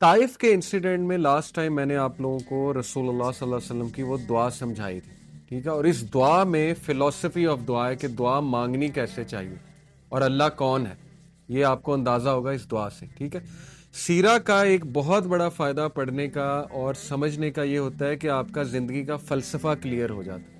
طائف کے انسیڈنٹ میں last time میں نے آپ لوگوں کو رسول اللہ صلی اللہ علیہ وسلم کی وہ دعا سمجھائی تھی، ٹھیک ہے، اور اس دعا میں فلسفی آف دعا ہے کہ دعا مانگنی کیسے چاہیے اور اللہ کون ہے، یہ آپ کو اندازہ ہوگا اس دعا سے، ٹھیک ہے۔ سیرہ کا ایک بہت بڑا فائدہ پڑھنے کا اور سمجھنے کا یہ ہوتا ہے کہ آپ کا زندگی کا فلسفہ کلیئر ہو جاتا ہے،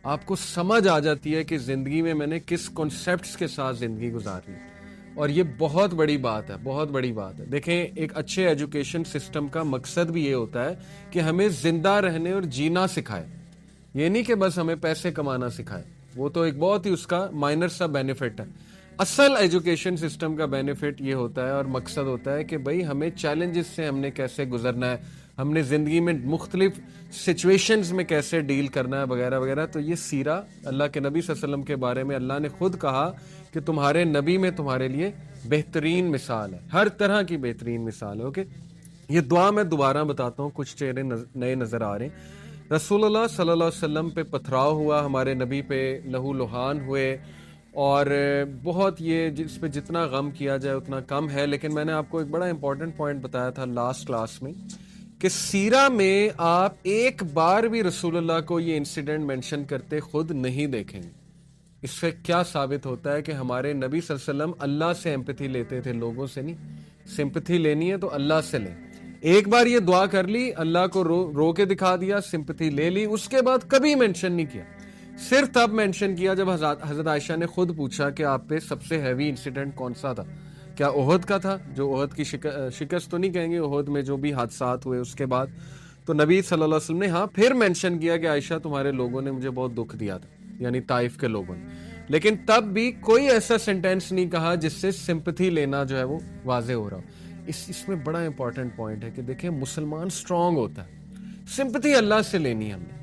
آپ کو سمجھ آ جاتی ہے کہ زندگی میں نے کس کنسیپٹس کے ساتھ زندگی گزارنی ہے، اور یہ بہت بڑی بات ہے، بہت بڑی بات ہے۔ دیکھیں، ایک اچھے ایجوکیشن سسٹم کا مقصد بھی یہ ہوتا ہے کہ ہمیں زندہ رہنے اور جینا سکھائے، یہ نہیں کہ بس ہمیں پیسے کمانا سکھائے، وہ تو ایک بہت ہی اس کا مائنر سا بینیفٹ ہے۔ اصل ایجوکیشن سسٹم کا بینیفٹ یہ ہوتا ہے اور مقصد ہوتا ہے کہ بھئی ہمیں چیلنجز سے ہم نے کیسے گزرنا ہے، ہم نے زندگی میں مختلف سچویشنز میں کیسے ڈیل کرنا ہے وغیرہ وغیرہ۔ تو یہ سیرہ اللہ کے نبی صلی اللہ علیہ وسلم کے بارے میں اللہ نے خود کہا کہ تمہارے نبی میں تمہارے لیے بہترین مثال ہے، ہر طرح کی بہترین مثال ہے۔ اوکے، یہ دعا میں دوبارہ بتاتا ہوں، کچھ چہرے نئے نظر آ رہے ہیں۔ رسول اللہ صلی اللہ علیہ وسلم پہ پتھراؤ ہوا، ہمارے نبی پہ لہو لہان ہوئے، اور بہت یہ جس پہ جتنا غم کیا جائے اتنا کم ہے۔ لیکن میں نے آپ کو ایک بڑا امپورٹنٹ پوائنٹ بتایا تھا لاسٹ کلاس میں کہ سیرہ میں آپ ایک بار بھی رسول اللہ کو یہ انسیڈنٹ مینشن کرتے خود نہیں دیکھیں گے۔ اس سے کیا ثابت ہوتا ہے کہ ہمارے نبی صلی اللہ علیہ وسلم اللہ سے ایمپتھی لیتے تھے، لوگوں سے نہیں۔ سمپتھی لینی ہے تو اللہ سے لیں۔ ایک بار یہ دعا کر لی، اللہ کو رو کے دکھا دیا، سمپتھی لے لی، اس کے بعد کبھی مینشن نہیں کیا۔ صرف تب مینشن کیا جب حضرت عائشہ نے خود پوچھا کہ آپ پہ سب سے ہیوی انسیڈنٹ کون سا تھا؟ کیا احد کا تھا؟ جو احد کی شکست تو نہیں کہیں گے، احد میں جو بھی حادثات ہوئے اس کے بعد تو نبی صلی اللہ علیہ وسلم نے پھر مینشن کیا کہ عائشہ تمہارے لوگوں نے مجھے بہت دکھ دیا تھا، یعنی طائف کے لوگوں نے۔ لیکن تب بھی کوئی ایسا سینٹینس نہیں کہا جس سے سمپتھی لینا جو ہے وہ واضح ہو رہا ہو۔ اس میں بڑا امپورٹنٹ پوائنٹ ہے کہ دیکھیں، مسلمان سٹرونگ ہوتا ہے، سمپتھی اللہ سے لینی ہے ہم نے۔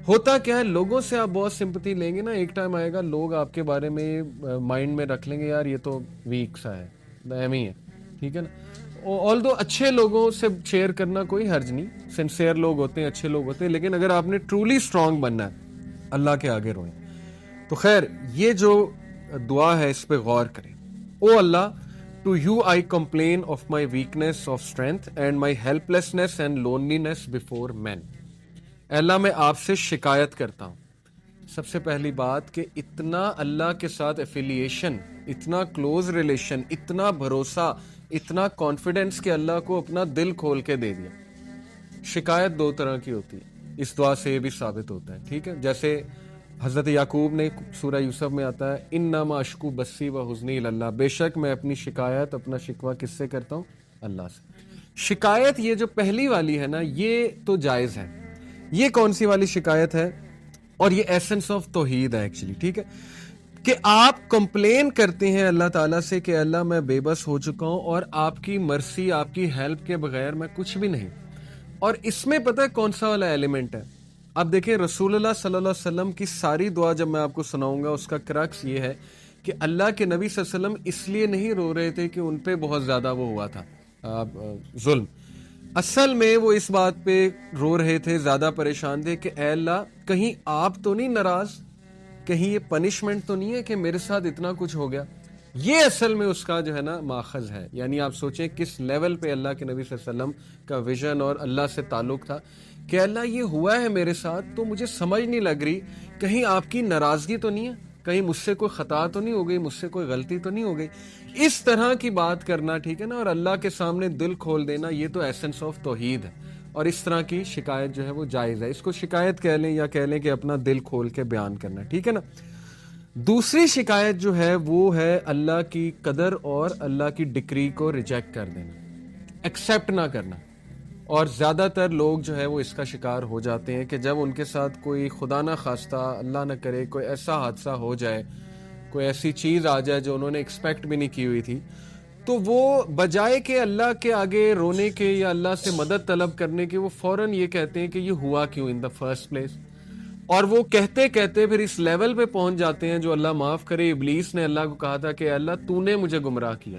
ہوتا کیا ہے، لوگوں سے آپ بہت سمپتھی لیں گے نا، ایک ٹائم آئے گا لوگ آپ کے بارے میں مائنڈ میں رکھ لیں گے، یار یہ تو ویک سا ہے، ایم ہی ہے، ٹھیک ہے نا۔ آلدو اچھے لوگوں سے شیئر کرنا کوئی حرج نہیں، سنسیئر لوگ ہوتے ہیں، اچھے لوگ ہوتے ہیں، لیکن اگر آپ نے ٹرولی سٹرونگ بننا ہے اللہ کے آگے روئیں۔ تو خیر، یہ جو دعا ہے اس پہ غور کریں۔ او اللہ، to you I complain of my weakness of strength and my helplessness and loneliness before man. اے اللہ، میں آپ سے شکایت کرتا ہوں۔ سب سے پہلی بات کہ اتنا اللہ کے ساتھ ایفیلیشن، اتنا کلوز ریلیشن، اتنا بھروسہ، اتنا کانفیڈنس کہ اللہ کو اپنا دل کھول کے دے دیا۔ شکایت دو طرح کی ہوتی ہے، اس دعا سے یہ بھی ثابت ہوتا ہے، ٹھیک ہے۔ جیسے حضرت یعقوب نے سورہ یوسف میں آتا ہے، انما اشکو بسی و حزنی اللہ، بے شک میں اپنی شکایت، اپنا شکوہ کس سے کرتا ہوں؟ اللہ سے۔ شکایت یہ جو پہلی والی ہے نا، یہ تو جائز ہے۔ یہ کون سی والی شکایت ہے؟ اور یہ ایسنس آف توحید ہے ایکچولی، ٹھیک ہے، کہ آپ کمپلین کرتے ہیں اللہ تعالیٰ سے کہ اللہ میں بے بس ہو چکا ہوں اور آپ کی مرسی، آپ کی ہیلپ کے بغیر میں کچھ بھی نہیں۔ اور اس میں پتہ ہے کون سا والا ایلیمنٹ ہے؟ اب دیکھیں، رسول اللہ صلی اللہ علیہ وسلم کی ساری دعا جب میں آپ کو سناؤں گا، اس کا کرکس یہ ہے کہ اللہ کے نبی صلی اللہ علیہ وسلم اس لیے نہیں رو رہے تھے کہ ان پہ بہت زیادہ وہ ہوا تھا ظلم، اصل میں وہ اس بات پہ رو رہے تھے، زیادہ پریشان تھے کہ اے اللہ، کہیں آپ تو نہیں ناراض، کہیں یہ پنشمنٹ تو نہیں ہے کہ میرے ساتھ اتنا کچھ ہو گیا۔ یہ اصل میں اس کا جو ہے نا ماخذ ہے۔ یعنی آپ سوچیں کس لیول پہ اللہ کے نبی صلی اللہ علیہ وسلم کا ویژن اور اللہ سے تعلق تھا کہ اللہ یہ ہوا ہے میرے ساتھ تو مجھے سمجھ نہیں لگ رہی، کہیں آپ کی ناراضگی تو نہیں ہے، کہیں مجھ سے کوئی خطا تو نہیں ہو گئی، مجھ سے کوئی غلطی تو نہیں ہو گئی۔ اس طرح کی بات کرنا، ٹھیک ہے نا، اور اللہ کے سامنے دل کھول دینا، یہ تو ایسنس آف توحید ہے۔ اور اس طرح کی شکایت جو ہے وہ جائز ہے، اس کو شکایت کہہ لیں یا کہہ لیں کہ اپنا دل کھول کے بیان کرنا، ٹھیک ہے نا۔ دوسری شکایت جو ہے وہ ہے اللہ کی قدر اور اللہ کی ڈکری کو ریجیکٹ کر دینا، ایکسیپٹ نہ کرنا۔ اور زیادہ تر لوگ جو ہے وہ اس کا شکار ہو جاتے ہیں کہ جب ان کے ساتھ کوئی خدا نہ خواستہ، اللہ نہ کرے، کوئی ایسا حادثہ ہو جائے، کوئی ایسی چیز آ جائے جو انہوں نے ایکسپیکٹ بھی نہیں کی ہوئی تھی، تو وہ بجائے کہ اللہ کے آگے رونے کے یا اللہ سے مدد طلب کرنے کے، وہ فوراً یہ کہتے ہیں کہ یہ ہوا کیوں ان دا فرسٹ پلیس۔ اور وہ کہتے کہتے پھر اس لیول پہ پہنچ جاتے ہیں جو اللہ معاف کرے، ابلیس نے اللہ کو کہا تھا کہ اللہ تو نے مجھے گمراہ کیا۔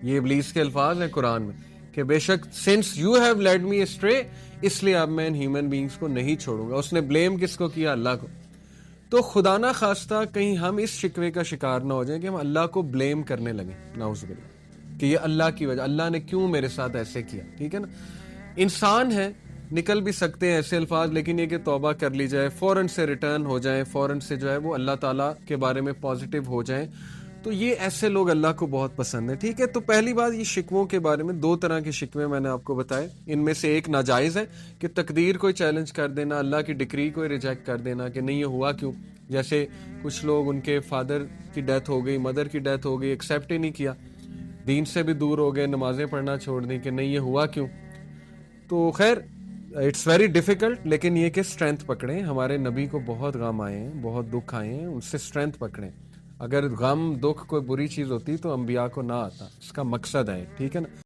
یہ ابلیس کے الفاظ ہیں قرآن میں کہ بے شک since you have led me astray, اس لیے اب میں ان ہیومن بینگز کو نہیں چھوڑوں گا۔ اس نے بلیم کس کو کیا؟ اللہ کو۔ تو خدا نہ خواستہ کہیں ہم اس شکوے کا شکار نہ ہو جائیں کہ ہم اللہ کو بلیم کرنے لگیں، نعوذ باللہ۔ کہ یہ اللہ کی وجہ, اللہ نے کیوں میرے ساتھ ایسے کیا, ٹھیک ہے نا. انسان ہے, نکل بھی سکتے ہیں ایسے الفاظ, لیکن یہ کہ توبہ کر لی جائے, فوراً سے ریٹرن ہو جائیں, فوراً سے جو ہے وہ اللہ تعالیٰ کے بارے میں پازیٹیو ہو جائیں, تو یہ ایسے لوگ اللہ کو بہت پسند ہیں, ٹھیک ہے. تو پہلی بات, یہ شکووں کے بارے میں 2 طرح کے شکوے میں نے آپ کو بتائے. ان میں سے ایک ناجائز ہے کہ تقدیر کو چیلنج کر دینا, اللہ کی ڈکری کو ریجیکٹ کر دینا کہ نہیں یہ ہوا کیوں. جیسے کچھ لوگ, ان کے فادر کی ڈیتھ ہو گئی, مدر کی ڈیتھ ہو گئی, ایکسیپٹ ہی نہیں کیا, دین سے بھی دور ہو گئے, نمازیں پڑھنا چھوڑ دیں کہ نہیں یہ ہوا کیوں. تو خیر اٹس ویری ڈیفیکلٹ, لیکن یہ کہ اسٹرینتھ پکڑیں. ہمارے نبی کو بہت غم آئے ہیں, بہت دکھ آئے ہیں, ان سے اسٹرینتھ پکڑیں. اگر غم دکھ کوئی بری چیز ہوتی تو انبیاء کو نہ آتا, اس کا مقصد ہے, ٹھیک ہے نا.